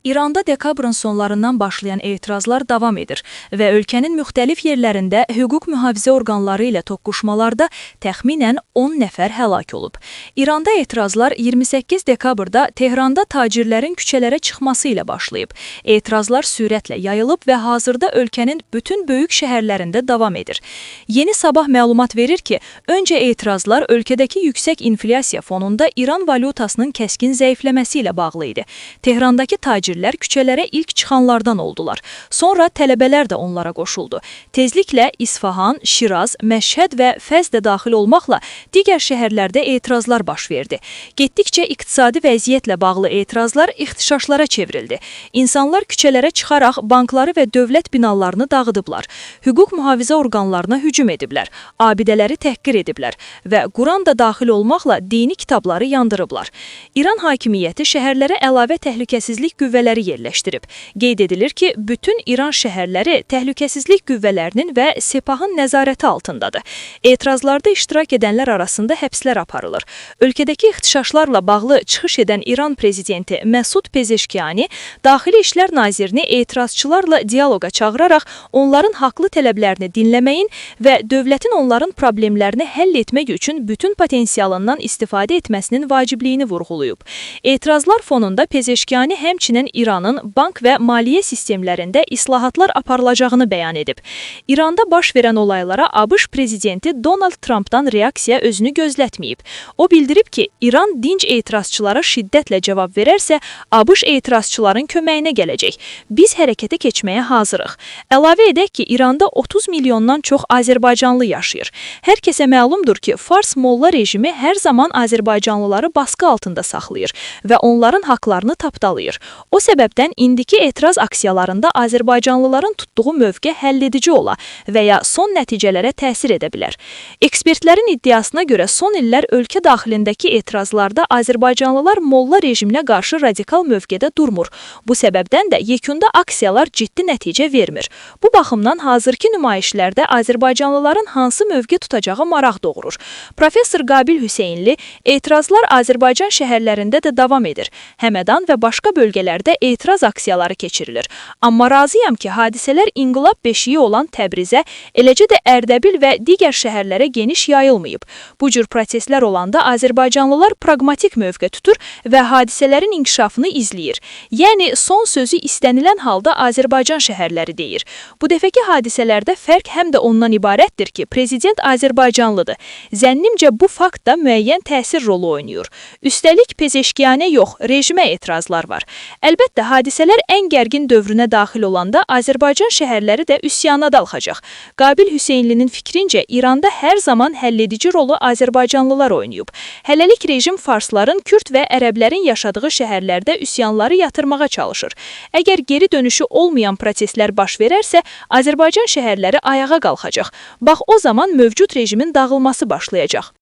İranda dekabrın sonlarından başlayan etirazlar davam edir və ölkənin müxtəlif yerlərində hüquq mühafizə orqanları ilə toqquşmalarda təxminən 10 nəfər həlak olub. İranda etirazlar 28 dekabrda Tehranda tacirlərin küçələrə çıxması ilə başlayıb. Etirazlar sürətlə yayılıb və hazırda ölkənin bütün böyük şəhərlərində davam edir. Yeni Sabah məlumat verir ki, öncə etirazlar ölkədəki yüksək inflyasiya fonunda İran valyutasının kəskin zəifləməsi ilə bağlı idi. Tehrandakı tacirlər küçələrə ilk çıxanlardan oldular. Sonra tələbələr də onlara qoşuldu. Tezliklə İsfahan, Şiraz, Məşhəd və Fəz də daxil olmaqla digər şəhərlərdə etirazlar baş verdi. Getdikcə iqtisadi vəziyyətlə bağlı etirazlar ixtişaşlara çevrildi. İnsanlar küçələrə çıxaraq bankları və dövlət binalarını dağıdıblar. Hüquq mühafizə orqanlarına hücum ediblər. Abidələri təhqir ediblər və Quran da daxil olmaqla dini kitabları yandırıblar. İran hakimiyyəti şəhərlərə əlavə təhlükəsizlik qüvvələri yerləşdirib. Qeyd edilir ki, bütün İran şəhərləri təhlükəsizlik qüvvələrinin və Sepahın nəzarəti altındadır. Etirazlarda iştirak edənlər arasında həbslər aparılır. Ölkədəki ixtişaşlarla bağlı çıxış edən İran prezidenti Məsud Pezeşkiani, Daxili İşlər Nazirini etirazçılarla dialoqa çağıraraq onların haqlı tələblərini dinləməyin və dövlətin onların problemlərini həll etmək üçün bütün potensialından istifadə etməsinin vacibliyini vurğulayıb. Etirazlar fonunda Pezeşkiani həmçinin İranın bank və maliyyə sistemlərində islahatlar aparılacağını bəyan edib. İranda baş verən olaylara ABŞ prezidenti Donald Trumpdan reaksiya özünü gözlətməyib. O bildirib ki, İran dinc etirazçılara şiddətlə cavab verərsə, ABŞ etirazçıların köməyinə gələcək. Biz hərəkətə keçməyə hazırıq. Əlavə edək ki, İranda 30 milyondan çox Azərbaycanlı yaşayır. Hər kəsə məlumdur ki, Fars Molla rejimi hər zaman Azərbaycanlıları baskı altında saxlayır və onların haqlarını tapdalayır. O səbəbdən indiki etiraz aksiyalarında Azərbaycanlıların tutduğu mövqe həlledici ola və ya son nəticələrə təsir edə bilər. Ekspertlərin iddiasına görə son illər ölkə daxilindəki etirazlarda Azərbaycanlılar Molla rejiminə qarşı radikal mövqedə durmur. Bu səbəbdən də yekunda aksiyalar ciddi nəticə vermir. Bu baxımdan hazırki nümayişlərdə Azərbaycanlıların hansı mövqe tutacağı maraq doğurur. Professor Qabil Hüseynli, etirazlar Azərbaycan şəhərlərində də davam edir. Həmədan və başqa bölgələrdə etiraz aksiyaları keçirilir. Amma razıyam ki, hadisələr İnqilab beşiyi olan Təbrizə, eləcə də Ərdəbil və digər şəhərlərə geniş yayılmayıb. Bu cür proseslər olanda Azərbaycanlılar praqmatik mövqe tutur və hadisələrin inkişafını izləyir. Yəni, son sözü istənilən halda Azərbaycan şəhərləri deyir. Bu dəfəki hadisələrdə fərq həm də ondan ibarətdir ki, prezident Azərbaycanlıdır. Zənnimcə bu fakt da müəyyən təsir rolu oynayır. Üstəlik Pezeşkiyanə yox, rejimə etirazlar var. Əlbəttə, hadisələr ən gərgin dövrünə daxil olanda Azərbaycan şəhərləri də üsyana dalxacaq. Qabil Hüseynlinin fikrincə, İranda hər zaman həlledici rolu Azərbaycanlılar oynayıb. Hələlik rejim farsların, kürd və ərəblərin yaşadığı şəhərlərdə üsyanları yatırmağa çalışır. Əgər geri dönüşü olmayan proseslər baş verərsə, Azərbaycan şəhərləri ayağa qalxacaq. Bax, o zaman mövcud rejimin dağılması başlayacaq.